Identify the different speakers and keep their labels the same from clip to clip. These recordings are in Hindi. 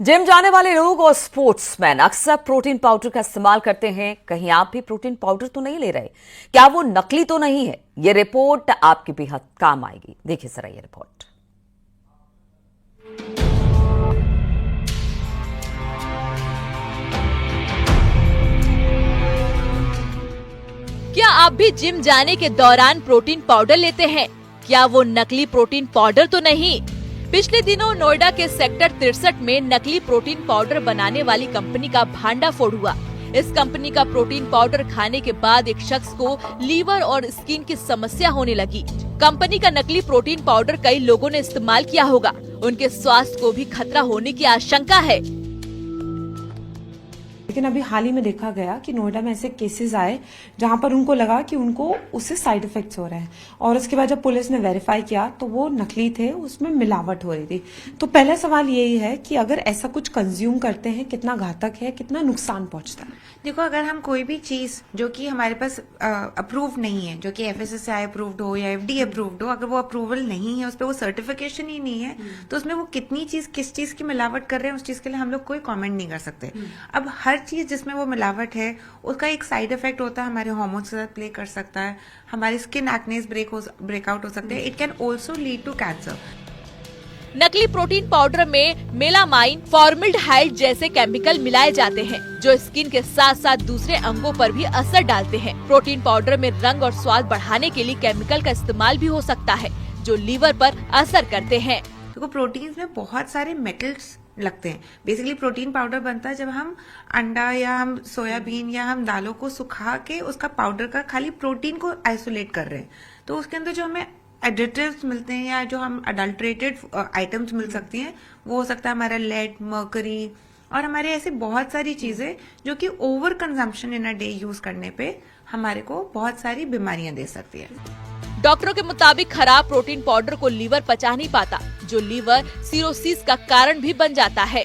Speaker 1: जिम जाने वाले लोग और स्पोर्ट्समैन अक्सर प्रोटीन पाउडर का इस्तेमाल करते हैं। कहीं आप भी प्रोटीन पाउडर तो नहीं ले रहे? क्या वो नकली तो नहीं है? ये रिपोर्ट आपके बेहद काम आएगी। देखिए जरा ये रिपोर्ट।
Speaker 2: क्या आप भी जिम जाने के दौरान प्रोटीन पाउडर लेते हैं? क्या वो नकली प्रोटीन पाउडर तो नहीं? पिछले दिनों नोएडा के सेक्टर 63 में नकली प्रोटीन पाउडर बनाने वाली कंपनी का भांडाफोड़ हुआ। इस कंपनी का प्रोटीन पाउडर खाने के बाद एक शख्स को लीवर और स्किन की समस्या होने लगी। कंपनी का नकली प्रोटीन पाउडर कई लोगों ने इस्तेमाल किया होगा। उनके स्वास्थ्य को भी खतरा होने की आशंका है।
Speaker 3: लेकिन अभी हाल ही में देखा गया कि नोएडा में ऐसे केसेस आए जहां पर उनको लगा कि उनको उससे साइड इफेक्ट्स हो रहे हैं, और उसके बाद जब पुलिस ने वेरीफाई किया तो वो नकली थे, उसमें मिलावट हो रही थी। तो पहला सवाल यही है कि अगर ऐसा कुछ कंज्यूम करते हैं, कितना घातक है, कितना नुकसान पहुंचता है?
Speaker 4: देखो, अगर हम कोई भी चीज जो कि हमारे पास अप्रूव नहीं है, जो कि एफएसएसआई अप्रूव्ड हो या एफडी अप्रूव्ड हो, अगर वो अप्रूवल नहीं है, उस पर वो सर्टिफिकेशन ही नहीं है, तो उसमें वो कितनी चीज किस चीज की मिलावट कर रहे हैं, उस चीज के लिए हम लोग कोई कमेंट नहीं कर सकते। अब हर चीज जिसमें वो मिलावट है उसका एक साइड इफेक्ट होता है, हमारे हार्मोन्स के साथ प्ले कर सकता है, हमारी स्किन एक्नेस ब्रेकआउट हो सकते हैं। It can also lead to cancer.
Speaker 2: नकली प्रोटीन पाउडर में मेलामाइन, फॉर्मल्डिहाइड जैसे केमिकल मिलाए जाते हैं, जो स्किन के साथ साथ दूसरे अंगों पर भी असर डालते हैं। प्रोटीन पाउडर में रंग और स्वाद बढ़ाने के लिए केमिकल का इस्तेमाल भी हो सकता है, जो लीवर पर असर करते हैं।
Speaker 4: देखो, प्रोटीन्स में बहुत सारे मेटल्स लगते हैं। बेसिकली प्रोटीन पाउडर बनता है जब हम अंडा या हम सोयाबीन या हम दालों को सुखा के उसका पाउडर का खाली प्रोटीन को आइसोलेट कर रहे हैं। तो उसके अंदर जो हमें एडिटिव्स मिलते हैं या जो हम अडल्ट्रेटेड आइटम्स मिल सकती हैं, वो हो सकता है हमारा लेड, मर्करी और हमारे ऐसे बहुत सारी चीजें जो कि over consumption in a day use करने पे हमारे को बहुत सारी बीमारियां दे सकती है।
Speaker 2: डॉक्टरों के मुताबिक खराब प्रोटीन पाउडर को लीवर पचा नहीं पाता, जो लीवर सिरोसिस का कारण भी बन जाता है।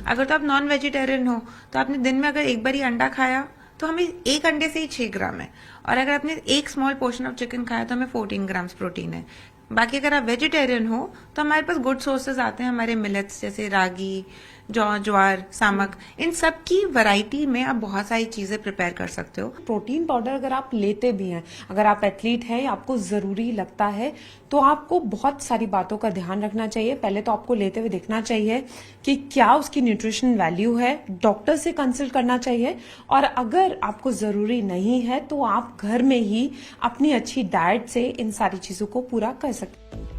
Speaker 4: अगर तो आप नॉन वेजिटेरियन हो तो आपने दिन में अगर एक बार ही अंडा खाया तो हमें एक अंडे से ही 6 ग्राम है, और अगर आपने एक स्मॉल पोर्शन ऑफ चिकन खाया तो हमें 14 ग्राम्स प्रोटीन है। बाकी अगर आप वेजिटेरियन हो तो हमारे पास गुड सोर्सेज आते हैं, हमारे मिलेट्स जैसे रागी, जौ, ज्वार, सामक, इन सब की वैरायटी में आप बहुत सारी चीजें प्रिपेयर कर सकते हो।
Speaker 3: प्रोटीन पाउडर अगर आप लेते भी हैं, अगर आप एथलीट हैं, आपको जरूरी लगता है, तो आपको बहुत सारी बातों का ध्यान रखना चाहिए। पहले तो आपको लेते हुए देखना चाहिए कि क्या उसकी न्यूट्रिशन वैल्यू है, डॉक्टर से कंसल्ट करना चाहिए, और अगर आपको जरूरी नहीं है तो आप घर में ही अपनी अच्छी डाइट से इन सारी चीजों को पूरा कर सकते हैं।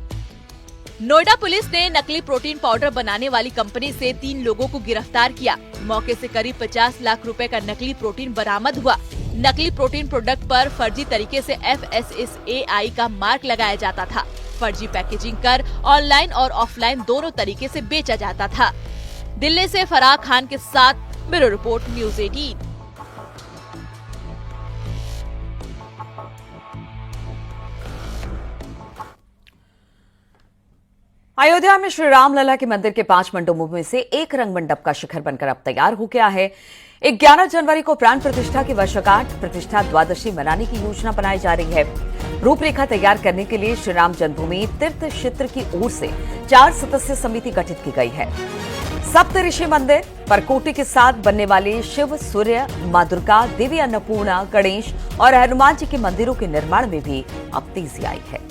Speaker 2: नोएडा पुलिस ने नकली प्रोटीन पाउडर बनाने वाली कंपनी से 3 लोगों को गिरफ्तार किया। मौके से करीब 50 लाख रुपए का नकली प्रोटीन बरामद हुआ। नकली प्रोटीन प्रोडक्ट पर फर्जी तरीके से FSSAI का मार्क लगाया जाता था। फर्जी पैकेजिंग कर ऑनलाइन और ऑफलाइन दोनों तरीके से बेचा जाता था। दिल्ली से फराह खान के साथ ब्यूरो रिपोर्ट, न्यूज़ 18।
Speaker 1: अयोध्या में श्री राम लला के मंदिर के 5 मंडपों में से एक रंग मंडप का शिखर बनकर अब तैयार हो गया है। 11 जनवरी को प्राण प्रतिष्ठा की वर्षगांठ, प्रतिष्ठा द्वादशी मनाने की योजना बनाई जा रही है। रूपरेखा तैयार करने के लिए श्री राम जन्मभूमि तीर्थ क्षेत्र की ओर से 4 सदस्यीय समिति गठित की गई है। सप्तऋषि मंदिर, परकोटी के साथ बनने वाले शिव, सूर्य, मां दुर्गा, देवी अन्नपूर्णा, गणेश और हनुमान जी के मंदिरों के निर्माण में भी अब तेजी आई है।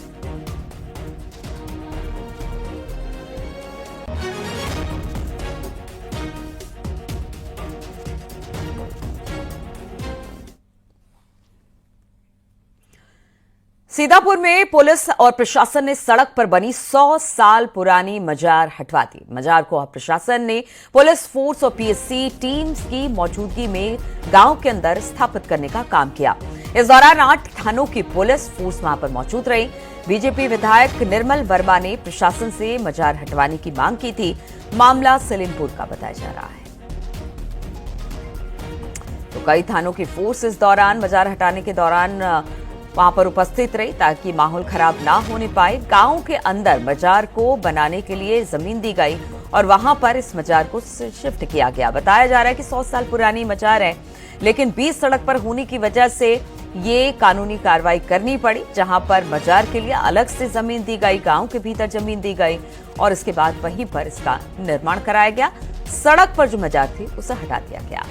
Speaker 1: सीतापुर में पुलिस और प्रशासन ने सड़क पर बनी 100 साल पुरानी मजार हटवा दी। मजार को अब प्रशासन ने पुलिस फोर्स और पीएससी टीम्स की मौजूदगी में गांव के अंदर स्थापित करने का काम किया। इस दौरान 8 थानों की पुलिस फोर्स वहां पर मौजूद रही। बीजेपी विधायक निर्मल वर्मा ने प्रशासन से मजार हटवाने की मांग की थी। मामला सलीमपुर का बताया जा रहा है। तो कई थानों की फोर्स इस दौरान मजार हटाने के दौरान वहां पर उपस्थित रही ताकि माहौल खराब ना होने पाए। गांव के अंदर मजार को बनाने के लिए जमीन दी गई और वहां पर इस मजार को शिफ्ट किया गया। बताया जा रहा है कि 100 साल पुरानी मजार है। लेकिन बीच सड़क पर होने की वजह से ये कानूनी कार्रवाई करनी पड़ी, जहां पर मजार के लिए अलग से जमीन दी गई, गांव के भीतर जमीन दी गई और इसके बाद वहीं पर इसका निर्माण कराया गया। सड़क पर जो मजार थी उसे हटा दिया गया।